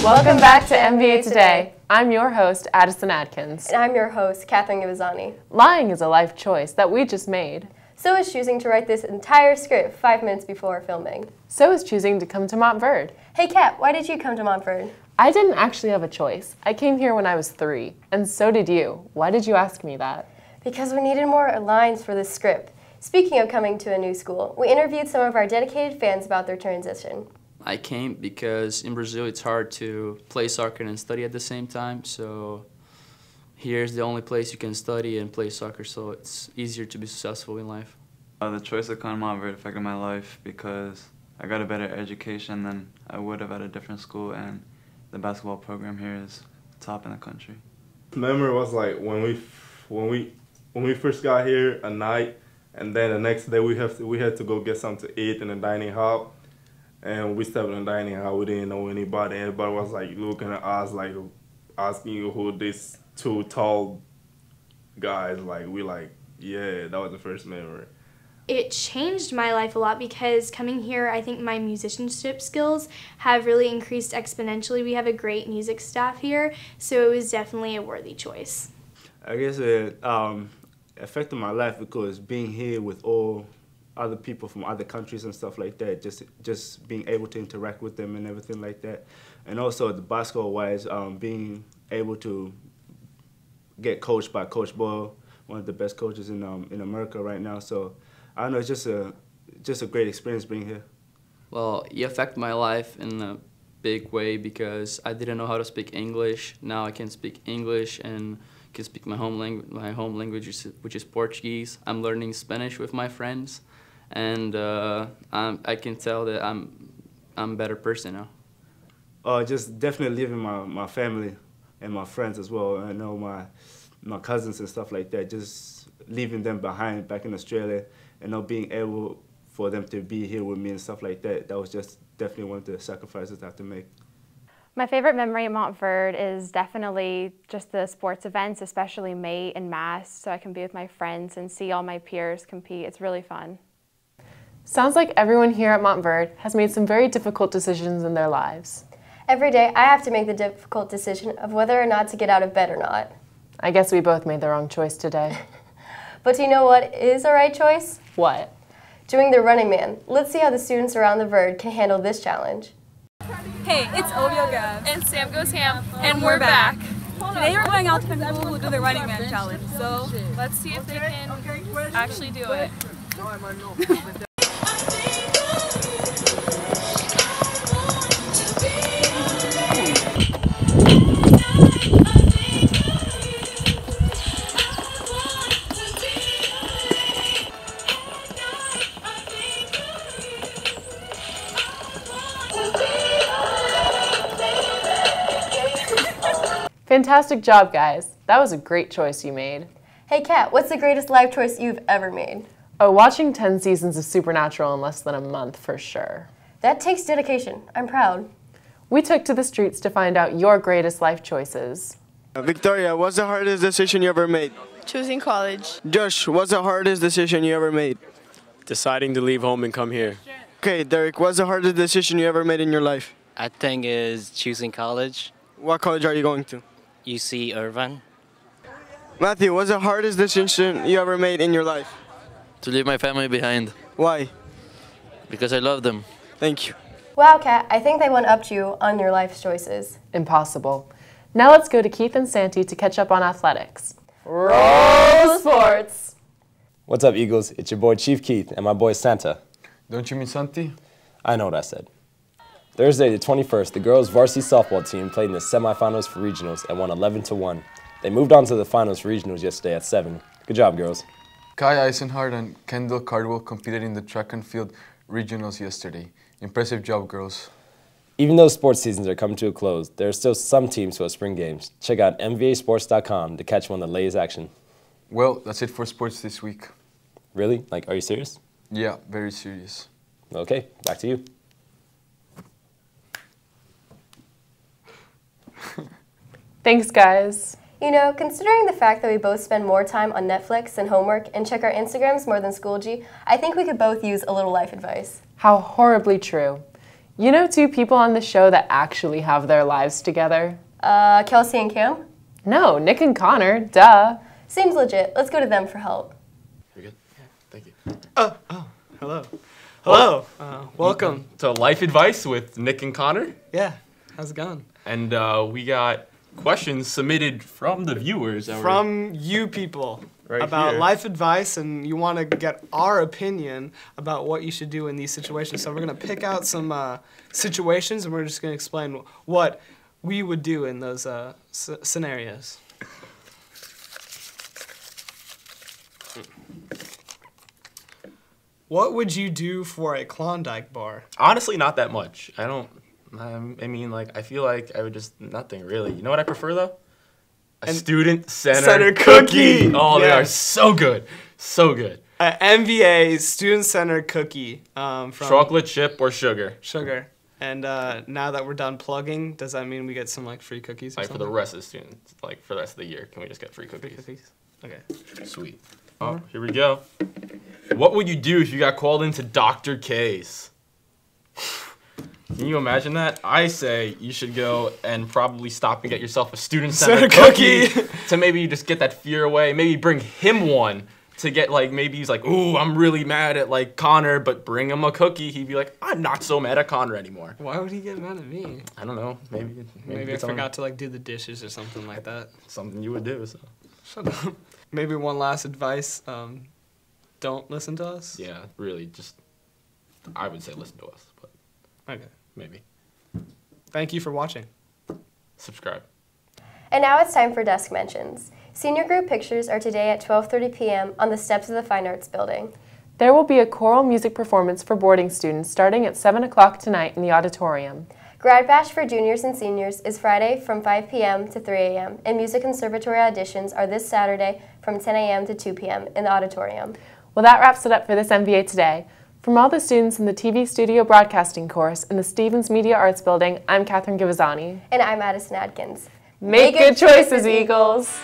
Welcome back to MVA Today. I'm your host, Addison Adkins. And I'm your host, Catherine Givazani. Lying is a life choice that we just made. So is choosing to write this entire script 5 minutes before filming. So is choosing to come to Montverde. Hey Kat, why did you come to Montverde? I didn't actually have a choice. I came here when I was 3, and so did you. Why did you ask me that? Because we needed more lines for this script. Speaking of coming to a new school, we interviewed some of our dedicated fans about their transition. I came because in Brazil it's hard to play soccer and study at the same time, so here's the only place you can study and play soccer, so it's easier to be successful in life. The choice to come to Montverde affected my life because I got a better education than I would have at a different school, and the basketball program here is top in the country. Memory was like when we first got here at night, and then the next day we had to go get something to eat in the dining hall. And we stepped in the dining hall, we didn't know anybody. Everybody was like looking at us, like asking you who these 2 tall guys, yeah, that was the first memory. It changed my life a lot because coming here, I think my musicianship skills have really increased exponentially. We have a great music staff here, so it was definitely a worthy choice. I guess it affected my life because being here with all other people from other countries and stuff like that, just being able to interact with them and everything like that. And also the basketball-wise, being able to get coached by Coach Boyle, one of the best coaches in America right now. So I don't know, it's just a great experience being here. Well, it affected my life in a big way because I didn't know how to speak English. Now I can speak English and can speak my home language, which is Portuguese. I'm learning Spanish with my friends. And I can tell that I'm a better person now. Just definitely leaving my family and my friends as well. I know my cousins and stuff like that. Just leaving them behind back in Australia, and not being able for them to be here with me and stuff like that. That was just definitely one of the sacrifices I have to make. My favorite memory at Montverde is definitely just the sports events, especially Mate and Mass, so I can be with my friends and see all my peers compete. It's really fun. Sounds like everyone here at Montverde has made some very difficult decisions in their lives. Every day I have to make the difficult decision of whether or not to get out of bed or not. I guess we both made the wrong choice today. But do you know what is the right choice? What? Doing the Running Man. Let's see how the students around the Verde can handle this challenge. Hey, it's Ovio Gav. And Sam Goes Ham. And we're back. Today we're going out to find people who do the Running Man challenge. So let's see if they can actually do it. Fantastic job, guys. That was a great choice you made. Hey Kat, what's the greatest life choice you've ever made? Oh, watching 10 seasons of Supernatural in less than a month for sure. That takes dedication. I'm proud. We took to the streets to find out your greatest life choices. Victoria, what's the hardest decision you ever made? Choosing college. Josh, what's the hardest decision you ever made? Deciding to leave home and come here. Okay, Derek, what's the hardest decision you ever made in your life? I think is choosing college. What college are you going to? UC Irvine. Matthew, what's the hardest decision you ever made in your life? To leave my family behind. Why? Because I love them. Thank you. Wow, Kat, I think they went up to you on your life choices. Impossible. Now let's go to Keith and Santi to catch up on athletics. Roll sports! What's up, Eagles? It's your boy Chief Keith and my boy Santa. Don't you mean Santi? I know what I said. Thursday the 21st, the girls' varsity softball team played in the semifinals for regionals and won 11-1. They moved on to the finals for regionals yesterday at 7. Good job, girls. Kai Eisenhardt and Kendall Cardwell competed in the track and field regionals yesterday. Impressive job, girls. Even though sports seasons are coming to a close, there are still some teams who have spring games. Check out MVAsports.com to catch one of the latest action. Well, that's it for sports this week. Really? Like, are you serious? Yeah, very serious. Okay, back to you. Thanks, guys. You know, considering the fact that we both spend more time on Netflix than homework and check our Instagrams more than School G, I think we could both use a little life advice. How horribly true. You know two people on the show that actually have their lives together? Kelsey and Cam? No, Nick and Connor, duh. Seems legit. Let's go to them for help. You're good? Yeah, thank you. Hello. Hello. Welcome to Life Advice with Nick and Connor. Yeah, how's it going? And we got questions submitted from the viewers. From you people. Right about here. life advice, and you want to get our opinion about what you should do in these situations. So we're going to pick out some situations, and we're just going to explain what we would do in those scenarios. What would you do for a Klondike bar? Honestly, not that much. I mean, like, I feel like I would just, nothing really. You know what I prefer, though? A student-centered cookie. Oh, they are so good. So good. MVA student-centered cookie. From chocolate chip or sugar? Sugar. And now that we're done plugging, does that mean we get some like free cookies or like something? For the rest of the students, like for the rest of the year, can we just get free cookies? Okay. Sweet. Oh, here we go. What would you do if you got called into Dr. K's? Can you imagine that? I say you should go and probably stop and get yourself a student-centered cookie to maybe just get that fear away. Maybe bring him one to get like, maybe he's like, ooh, I'm really mad at like Connor, but bring him a cookie. He'd be like, I'm not so mad at Connor anymore. Why would he get mad at me? I don't know. Maybe I forgot to like do the dishes or something like that. Something you would do. So. Shut up. Maybe one last advice. Don't listen to us. Yeah, really, just I would say listen to us, but okay, maybe. Thank you for watching. Subscribe. And now it's time for desk mentions. Senior group pictures are today at 12:30 p.m. on the steps of the Fine Arts Building. There will be a choral music performance for boarding students starting at 7 o'clock tonight in the auditorium. Grad Bash for juniors and seniors is Friday from 5 p.m. to 3 a.m. and music conservatory auditions are this Saturday from 10 a.m. to 2 p.m. in the auditorium. Well, that wraps it up for this MVA Today. From all the students in the TV Studio Broadcasting course in the Stevens Media Arts Building, I'm Catherine Givazani. And I'm Addison Adkins. Make good choices, Eagles!